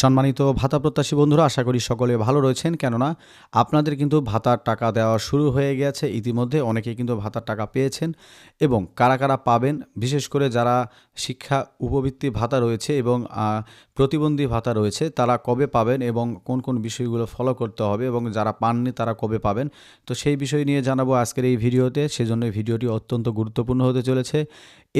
সম্মানিত ভাতা প্রত্যাশী বন্ধুরা, আশা করি সকলে ভালো রয়েছেন। কেননা আপনাদের কিন্তু ভাতার টাকা দেওয়া শুরু হয়ে গেছে। ইতিমধ্যে অনেকেই কিন্তু ভাতার টাকা পেয়েছেন এবং কারা পাবেন, বিশেষ করে যারা শিক্ষা উপবৃত্তি ভাতা রয়েছে এবং প্রতিবন্ধী ভাতা রয়েছে, তারা কবে পাবেন এবং কোন বিষয়গুলো ফলো করতে হবে এবং যারা পাননি তারা কবে পাবেন। তো সেই বিষয় নিয়ে জানাবো আজকের এই ভিডিওতে। সেজন্য ভিডিওটি অত্যন্ত গুরুত্বপূর্ণ হতে চলেছে।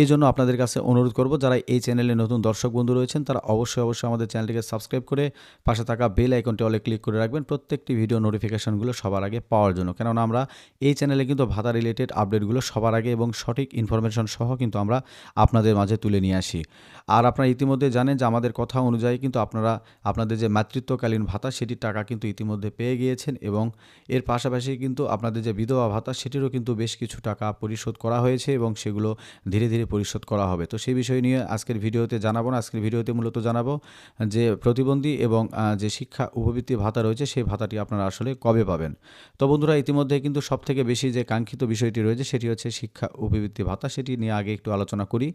এইজন্য আপনাদের কাছে অনুরোধ করব, যারা এই চ্যানেলে নতুন দর্শক বন্ধু রয়েছেন তারা অবশ্যই আমাদের চ্যানেলটিকে সাবস্ক্রাইব করে পাশে থাকা বেল আইকনটি অলে ক্লিক করে রাখবেন প্রত্যেকটি ভিডিও নোটিফিকেশনগুলো সবার আগে পাওয়ার জন্য। কেননা আমরা এই চ্যানেলে কিন্তু ভাতা রিলেটেড আপডেটগুলো সবার আগে এবং সঠিক ইনফরমেশন সহ কিন্তু আমরা আপনাদের মাঝে তুলে নিয়ে আসি। আর আপনারা ইতিমধ্যে জানেন যে আমাদের কথা অনুযায়ী কিন্তু আপনারা আপনাদের যে মাতৃত্বকালীন ভাতা সেটির টাকা কিন্তু ইতিমধ্যে পেয়ে গিয়েছেন এবং এর পাশাপাশি কিন্তু আপনাদের যে বিধবা ভাতা সেটিরও কিন্তু বেশ কিছু টাকা পরিশোধ করা হয়েছে এবং সেগুলো ধীরে ধীরে পরিশোধ করা হবে। তো সেই বিষয় নিয়ে আজকের ভিডিওতে জানাবো না। আজকের ভিডিওতে মূলত জানাবো যে প্রতিবন্ধী এবং যে শিক্ষা উপবৃত্তি ভাতা রয়েছে সেই ভাতাটি আপনারা আসলে কবে পাবেন। তো বন্ধুরা, ইতিমধ্যে কিন্তু সবথেকে বেশি যে কাঙ্ক্ষিত বিষয়টি রয়েছে সেটি হচ্ছে শিক্ষা উপবৃত্তি ভাতা। সেটি নিয়ে আগে একটু আলোচনা করি।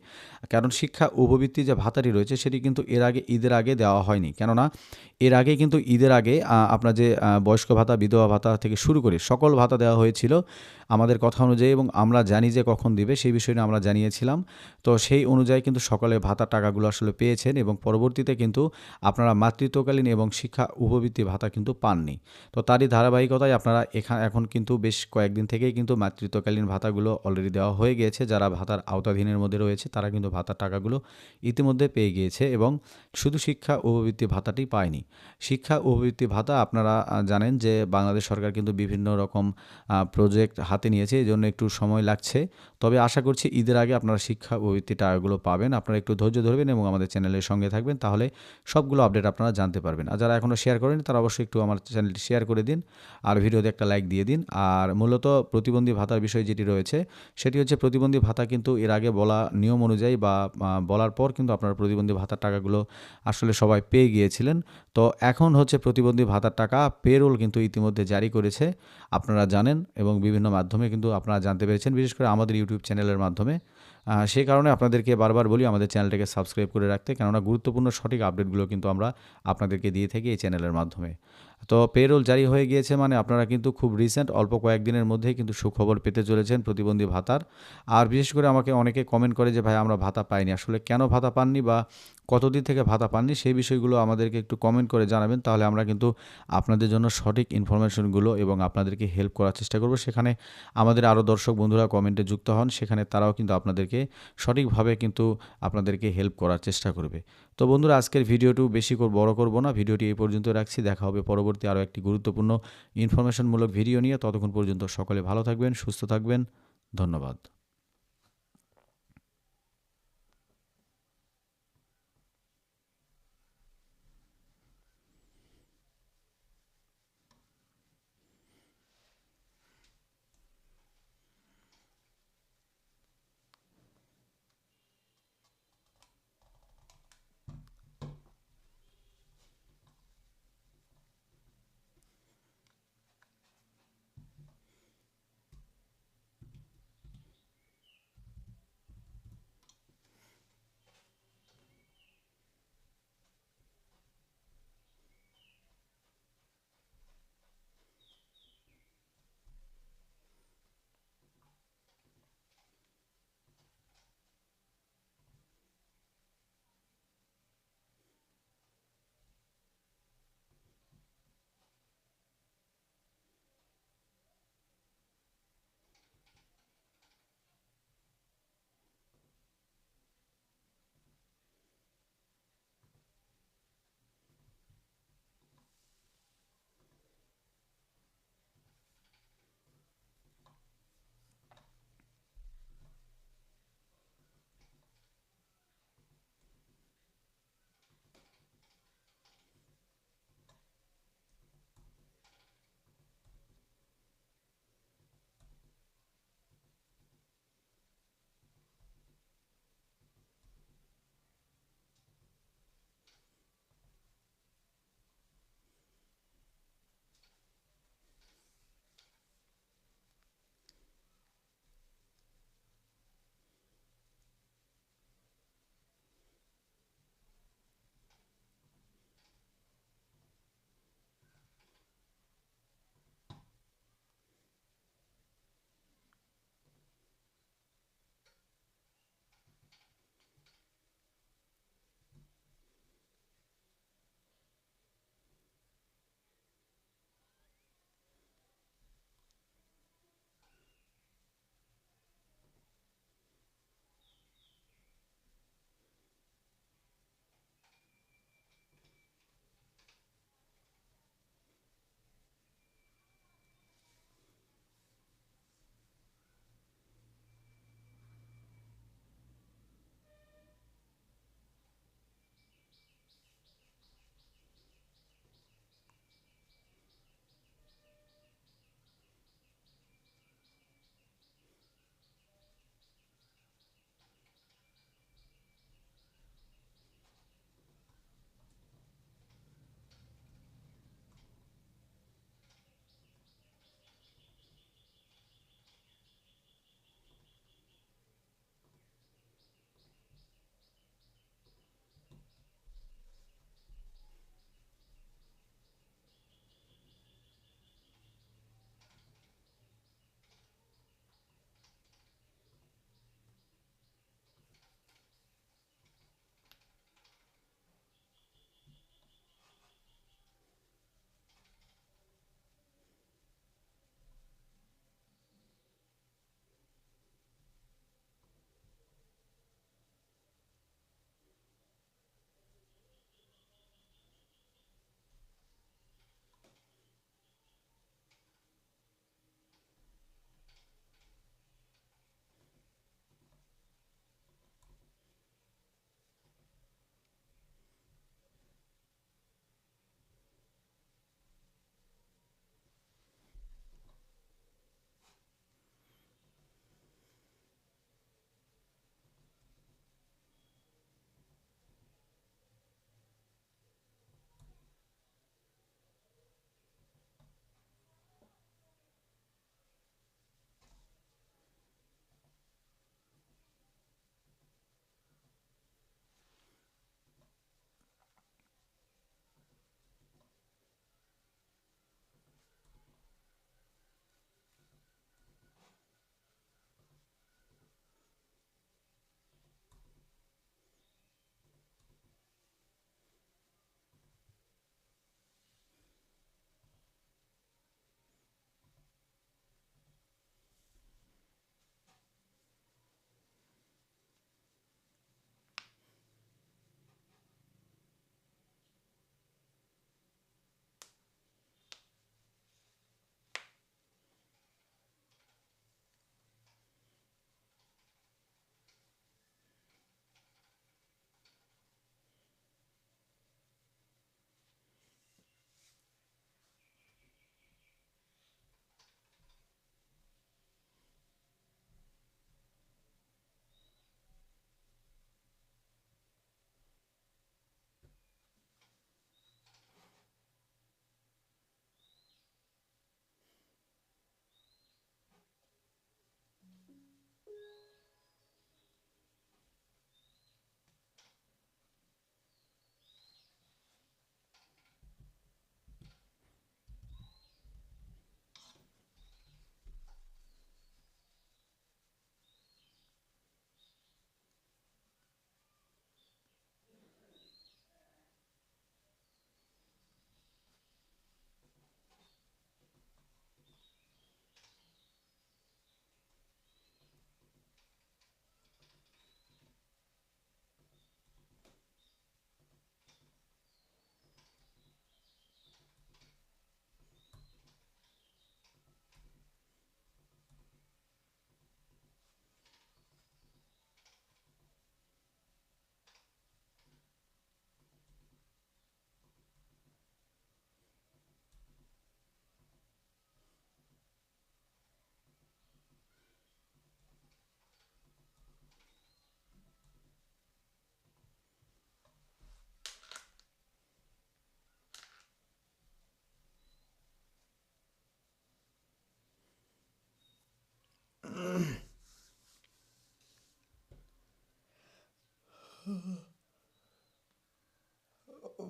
কারণ শিক্ষা উপবৃত্তি যে ভাতাটি রয়েছে সেটি কিন্তু ঈদের আগে দেওয়া হয়নি। কেননা এর আগে কিন্তু ঈদের আগে আপনার যে বয়স্ক ভাতা, বিধবা ভাতা থেকে শুরু করে সকল ভাতা দেওয়া হয়েছিল আমাদের কথা অনুযায়ী, এবং আমরা জানি যে কখন দিবে সেই বিষয়টা আমরা জানিয়েছিলাম। তো সেই অনুযায়ী কিন্তু সকলে ভাতার টাকাগুলো আসলে পেয়েছেন এবং পরবর্তীতে কিন্তু আপনারা মাতৃত্বকালীন এবং শিক্ষা উপবৃত্তি ভাতা কিন্তু পাননি। তো তারই ধারাবাহিকতায় আপনারা এখন কিন্তু বেশ কয়েকদিন থেকেই কিন্তু মাতৃত্বকালীন ভাতাগুলো অলরেডি দেওয়া হয়ে গিয়েছে। যারা ভাতার আওতাধীনের মধ্যে রয়েছে তারা কিন্তু ভাতার টাকাগুলো ইতিমধ্যে পেয়ে গিয়েছে এবং শুধু শিক্ষা উপবৃত্তি ভাতাটি পায়নি। শিক্ষা উপবৃত্তি ভাতা আপনারা জানেন যে বাংলাদেশ সরকার কিন্তু বিভিন্ন রকম প্রজেক্ট হাতে নিয়েছে, এই জন্য একটু সময় লাগছে। তবে আশা করছি ঈদের আগে আপনারা শিক্ষা উপবৃত্তি টাকাগুলো পাবেন। আপনারা একটু ধৈর্য ধরবেন এবং আমাদের চ্যানেলের সঙ্গে থাকবেন, তাহলে সবগুলো আপডেট আপনারা জানতে পারবেন। আর যারা এখনও শেয়ার করেনি তারা অবশ্যই একটু আমার চ্যানেলটি শেয়ার করে দিন আর ভিডিওতে একটা লাইক দিয়ে দিন। আর মূলত প্রতিবন্ধী ভাতার বিষয় যেটি রয়েছে সেটি হচ্ছে প্রতিবন্ধী ভাতা কিন্তু এর আগে বলা নিয়ম অনুযায়ী বা বলার পর কিন্তু আপনারা প্রতিবন্ধী ভাতার টাকাগুলো আসলে সবাই পেয়ে গিয়েছিলেন। তো এখন হচ্ছে প্রতিবন্ধী ভাতার টাকা পেরোল কিন্তু ইতিমধ্যে জারি করেছে, আপনারা জানেন, এবং বিভিন্ন মাধ্যমে কিন্তু আপনারা জানতে পেরেছেন, বিশেষ করে আমাদের ইউটিউব চ্যানেলের মাধ্যমে। সেই কারণে আপনাদেরকে বারবার বলি আমাদের চ্যানেলটাকে সাবস্ক্রাইব করে রাখতে, কেননা গুরুত্বপূর্ণ সঠিক আপডেটগুলো কিন্তু আমরা আপনাদেরকে দিয়ে থাকি এই চ্যানেলের মাধ্যমে। তো পেরোল জারি হয়ে গিয়েছে মানে আপনারা কিন্তু খুব রিসেন্ট অল্প কয়েকদিনের মধ্যেই কিন্তু সুখবর পেতে চলেছেন প্রতিবন্ধী ভাতার। আর বিশেষ করে আমাকে অনেকে কমেন্ট করে যে ভাই আমরা ভাতা পাইনি, আসলে কেন ভাতা পাননি বা কতদিন থেকে ভাতা পাননি সেই বিষয়গুলো আমাদেরকে একটু কমেন্ট করে জানাবেন, তাহলে আমরা কিন্তু আপনাদের জন্য সঠিক ইনফরমেশনগুলো এবং আপনাদেরকে হেল্প করার চেষ্টা করব। সেখানে আমাদের আরও দর্শক বন্ধুরা কমেন্টে যুক্ত হন, সেখানে তারাও কিন্তু আপনাদেরকে সঠিকভাবে কিন্তু আপনাদেরকে হেল্প করার চেষ্টা করবে। তো বন্ধুরা, আজকের ভিডিওটি বেশি বড় করব না, ভিডিওটি এই পর্যন্ত রাখছি। দেখা হবে পরবর্তী আরও একটি গুরুত্বপূর্ণ ইনফরমেশনমূলক ভিডিও নিয়ে। ততক্ষণ পর্যন্ত সকলে ভালো থাকবেন, সুস্থ থাকবেন। ধন্যবাদ।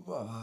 বাবা!